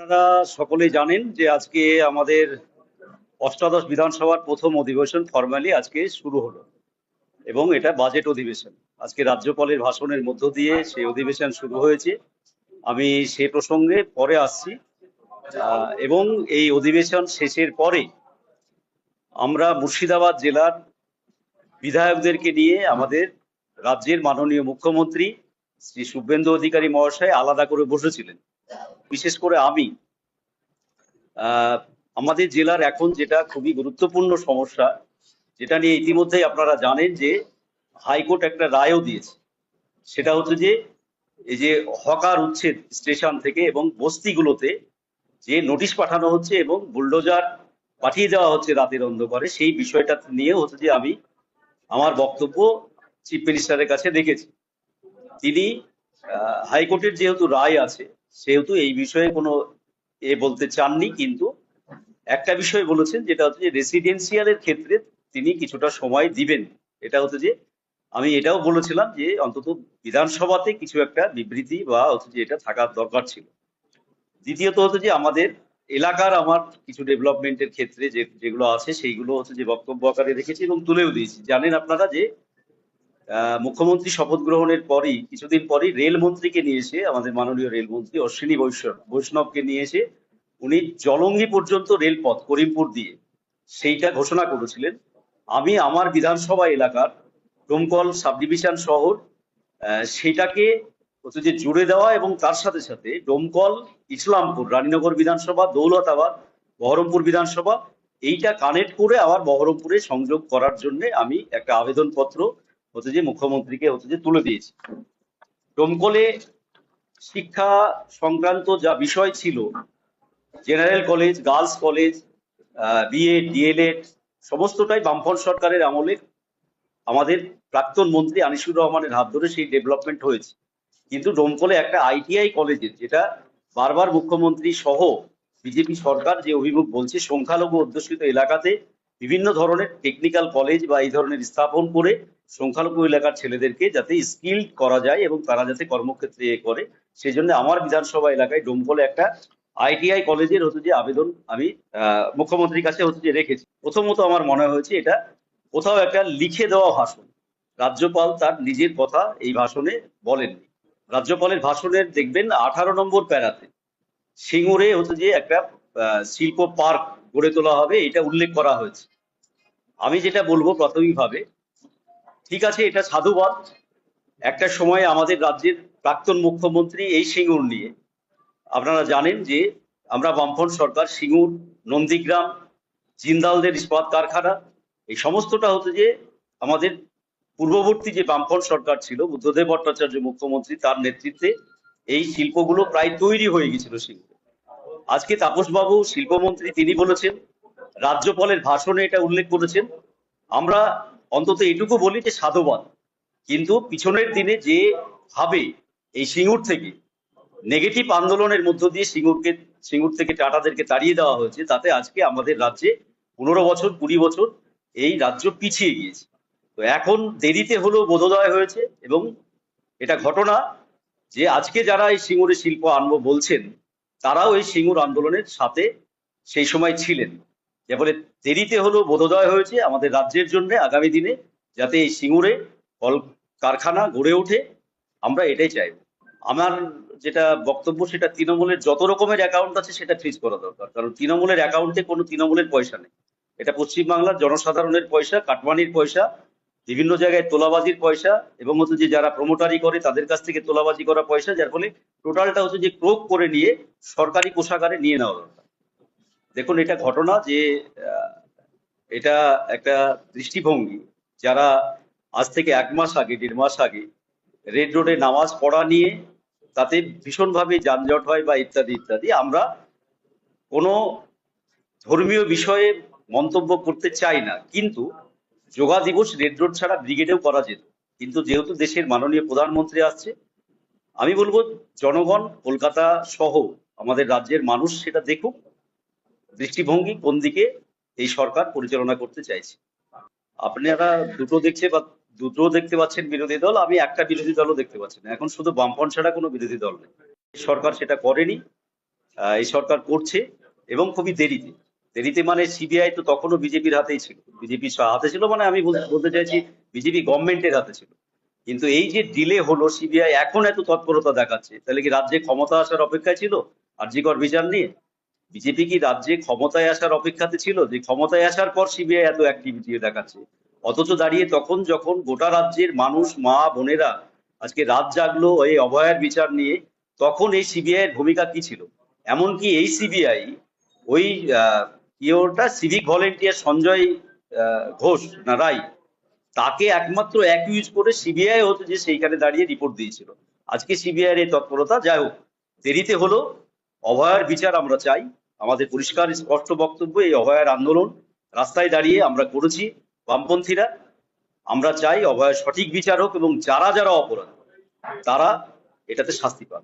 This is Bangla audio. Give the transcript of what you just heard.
আপনারা সকলেই জানেন যে আজকে আমাদের অষ্টাদশ বিধানসভার প্রথম অধিবেশন ফর্মালি আজকে শুরু হলো এবং এটা বাজেট অধিবেশন। আজকে রাজ্যপালের ভাষণের মধ্য দিয়ে সেই অধিবেশন শুরু হয়েছে। আমি সে প্রসঙ্গে পরে আসছি। এবং এই অধিবেশন শেষের পরে আমরা মুর্শিদাবাদ জেলার বিধায়কদেরকে নিয়ে আমাদের রাজ্যের মাননীয় মুখ্যমন্ত্রী শ্রী শুভেন্দু অধিকারী মহাশয় আলাদা করে বসেছিলেন। বিশেষ করে আমি আমাদের জেলার এখন যেটা খুবই গুরুত্বপূর্ণ সমস্যা, যেটা নিয়ে ইতিমধ্যেই আপনারা জানেন যে হাইকোর্ট একটা রায়ও দিয়েছে। সেটা হচ্ছে যে এই যে হকার উচ্ছেদ স্টেশন থেকে এবং বস্তিগুলোতে যে নোটিশ পাঠানো হচ্ছে এবং বুলডোজার পাঠিয়ে দেওয়া হচ্ছে রাতের অন্ধকারে, সেই বিষয়টা নিয়ে হচ্ছে যে আমি আমার বক্তব্য চিফ মিনিস্টারের কাছে রেখেছি। তিনি হাইকোর্টের যেহেতু রায় আছে সেহেতু এই বিষয়ে কোনো বলতে চাননি, কিন্তু একটা বিষয় বলেছেন যেটা হচ্ছে যে রেসিডেন্সিয়ালের ক্ষেত্রে তিনি কিছুটা সময় দিবেন। এটা হচ্ছে যে আমি এটাও বলেছিলাম যে অন্তত বিধানসভাতে কিছু একটা বিবৃতি বা হচ্ছে যে এটা থাকার দরকার ছিল। দ্বিতীয়ত হচ্ছে যে আমাদের এলাকার আমার কিছু ডেভেলপমেন্টের ক্ষেত্রে যেগুলো আছে সেইগুলো হচ্ছে যে বক্তব্য আকারে রেখেছি এবং তুলেও দিয়েছি। জানেন আপনারা যে মুখ্যমন্ত্রী শপথ গ্রহণের পরই কিছুদিন পরই রেলমন্ত্রীকে নিয়ে এসে, আমাদের মাননীয় রেলমন্ত্রী অশ্বিনী বৈষ্ণবকে নিয়ে এসে উনি জলঙ্গি পর্যন্ত রেলপথ করিমপুর দিয়ে সেইটা ঘোষণা করেছিলেন। আমি আমার বিধানসভা এলাকার ডোমকল সাব ডিভিশন শহর সেটাকে হচ্ছে যে জুড়ে দেওয়া এবং তার সাথে সাথে ডোমকল, ইসলামপুর, রানীনগর বিধানসভা, দৌলতাবাদ, বহরমপুর বিধানসভা এইটা কানেক্ট করে আবার বহরমপুরে সংযোগ করার জন্য আমি একটা আবেদনপত্র হচ্ছে যে মুখ্যমন্ত্রীকে হচ্ছে যে তুলে দিয়েছি। ডোমকলে শিক্ষা সংক্রান্ত যা বিষয় ছিল, general college, girls college, BEd, DElEd সমস্তটাই বামফ্রন্ট সরকারের আমলে আমাদের প্রাক্তন মন্ত্রী আনিসুর রহমানের হাত ধরে সেই ডেভেলপমেন্ট হয়েছে। কিন্তু ডোমকলে একটা আইটিআই কলেজের, যেটা বারবার মুখ্যমন্ত্রী সহ বিজেপি সরকার যে অভিমুখ বলছে, সংখ্যালঘু অধ্যুষিত এলাকাতে বিভিন্ন ধরনের টেকনিক্যাল কলেজ বা এই ধরনের স্থাপন করে সংখ্যালঘু এলাকার ছেলেদেরকে যাতে স্কিল্ড করা যায় এবং তারা যাতে কর্মক্ষেত্রে করে, সেই জন্য আমার বিধানসভা এলাকায় ডোমকলে একটা আইটিআই কলেজের হচ্ছে যে আবেদন আমি মুখ্যমন্ত্রীর কাছে হচ্ছে যে রেখেছি। প্রথমত আমার মনে হয়েছে এটা কোথাও একটা লিখে দেওয়া ভাষণ। রাজ্যপাল তার নিজের কথা এই ভাষণে বলেননি। রাজ্যপালের ভাষণের দেখবেন 18 নম্বর প্যারাতে সিঙ্গুরে হচ্ছে যে একটা শিল্প পার্ক গড়ে তোলা হবে, এটা উল্লেখ করা হয়েছে। আমি যেটা বলবো প্রাথমিকভাবে, ঠিক আছে, এটা সাধুবাদ। একটা সময় আমাদের রাজ্যের প্রাক্তন মুখ্যমন্ত্রী এই সিঙ্গুর নিয়ে, আপনারা জানেন যে আমরা বামফ্রন্ট সরকার সিঙ্গুর, নন্দীগ্রাম, জিন্দালদের ইস্পাত কারখানা এই সমস্তটা হচ্ছে যে আমাদের পূর্ববর্তী যে বামফ্রন্ট সরকার ছিল, বুদ্ধদেব ভট্টাচার্য মুখ্যমন্ত্রী, তার নেতৃত্বে এই শিল্পগুলো প্রায় তৈরি হয়ে গেছিল সিঙ্গুরে। আজকে তাপসবাবু শিল্পমন্ত্রী, তিনি বলেছেন, রাজ্যপালের ভাষণে এটা উল্লেখ করেছেন। আমরা অন্তত এটুকু বলি যে সাধুবাদ। কিন্তু পিছনের দিনে যে ভাবে এই সিঙ্গুর থেকে নেগেটিভ আন্দোলনের মধ্য দিয়ে সিঙ্গুর থেকে টাটাদেরকে তাড়িয়ে দেওয়া হয়েছে, তাতে আজকে আমাদের রাজ্যে 15 বছর 20 বছর এই রাজ্য পিছিয়ে গিয়েছে। তো এখন দেরিতে হলেও বোধোদয় হয়েছে এবং এটা ঘটনা যে আজকে যারা এই সিঙ্গুরে শিল্প আনবো বলছেন, তারাও এই সিঙ্গুর আন্দোলনের সাথে সেই সময় ছিলেন। যে ফলে দেরিতে হলেও বোধোদয় হয়েছে আমাদের রাজ্যের জন্য আগামী দিনে যাতে এই সিঙ্গুরে কল কারখানা গড়ে ওঠে, আমরা এটাই চাইব। আমার যেটা বক্তব্য, সেটা তৃণমূলের যত রকমের অ্যাকাউন্ট আছে সেটা ফ্রিজ করা দরকার, কারণ তৃণমূলের অ্যাকাউন্টে কোনো তৃণমূলের পয়সা নেই। এটা পশ্চিমবাংলার জনসাধারণের পয়সা, কাটমানির পয়সা, বিভিন্ন জায়গায় তোলাবাজির পয়সা এবং হচ্ছে যে যারা প্রমোটারি করে তাদের কাছ থেকে তোলাবাজি করা পয়সা, যার ফলে টোটালটা হচ্ছে যে ক্রোক করে নিয়ে সরকারি কোষাগারে নিয়ে নেওয়া দরকার। দেখুন, এটা ঘটনা যে এটা একটা দৃষ্টিভঙ্গি, যারা আজ থেকে 1 মাস আগে, 1.5 মাস আগে রেড রোডে নামাজ পড়া নিয়ে তাতে ভীষণভাবে যানজট হয় বা ইত্যাদি ইত্যাদি, আমরা কোনো ধর্মীয় বিষয়ে মন্তব্য করতে চাই না, কিন্তু যোগা দিবস রেড রোড ছাড়া ব্রিগেডেও করা যেত। কিন্তু যেহেতু দেশের মাননীয় প্রধানমন্ত্রী আসছে, আমি বলবো জনগণ, কলকাতা সহ আমাদের রাজ্যের মানুষ সেটা দেখুক দৃষ্টিভঙ্গি কোন দিকে এই সরকার পরিচালনা করতে চাইছে। আপনারা দুটো দেখতে পাচ্ছেন বিরোধী দল, আমি একটা বিরোধী দলও দেখতে পাচ্ছি না। এখন শুধু বামফ্রন্ট ছাড়া কোনো বিরোধী দল নেই। সরকার সেটা করেনি। এই সরকার করছে, এবং খুবই দেরিতে। দেরিতে মানে সিবিআই তো তখনও বিজেপির হাতেই ছিল, বিজেপির হাতে ছিল, মানে আমি বলতে চাইছি বিজেপি গভর্নমেন্টের হাতে ছিল। কিন্তু এই যে ডিলে হলো, সিবিআই এখন এত তৎপরতা দেখাচ্ছে, তাহলে কি রাজ্যে ক্ষমতা আসার অপেক্ষায় ছিল আরজিকর বিচার নিয়ে? বিজেপি কি রাজ্যে ক্ষমতায় আসার অপেক্ষাতে ছিল, যে ক্ষমতায় আসার পর সিবিআই এত অ্যাক্টিভিটি দেখাচ্ছে? অথচ দাঁড়িয়ে তখন যখন গোটা রাজ্যের মানুষ, মা বোনেরা আজকে রাত জাগলো এই অভয়ার বিচার নিয়ে, তখন এই সিবিআই এর ভূমিকা কি ছিল? এমনকি এই সিবিআই ওই কি ওটা সিভিক ভলেন্টিয়ার সঞ্জয় ঘোষ না রায়, তাকে একমাত্র অ্যাকিউজ করে সিবিআই হতো যে সেইখানে দাঁড়িয়ে রিপোর্ট দিয়েছিল। আজকে সিবিআই এর এই তৎপরতা, যাই হোক দেরিতে হলো, অভয়ার বিচার আমরা চাই। আমাদের পরিষ্কার স্পষ্ট বক্তব্য, এই অভয়ার আন্দোলন রাস্তায় দাঁড়িয়ে আমরা করেছি বামপন্থীরা। আমরা চাই অভয়ার সঠিক বিচার হোক, এবং যারা যারা অপরাধ তারা এটাতে শাস্তি পান।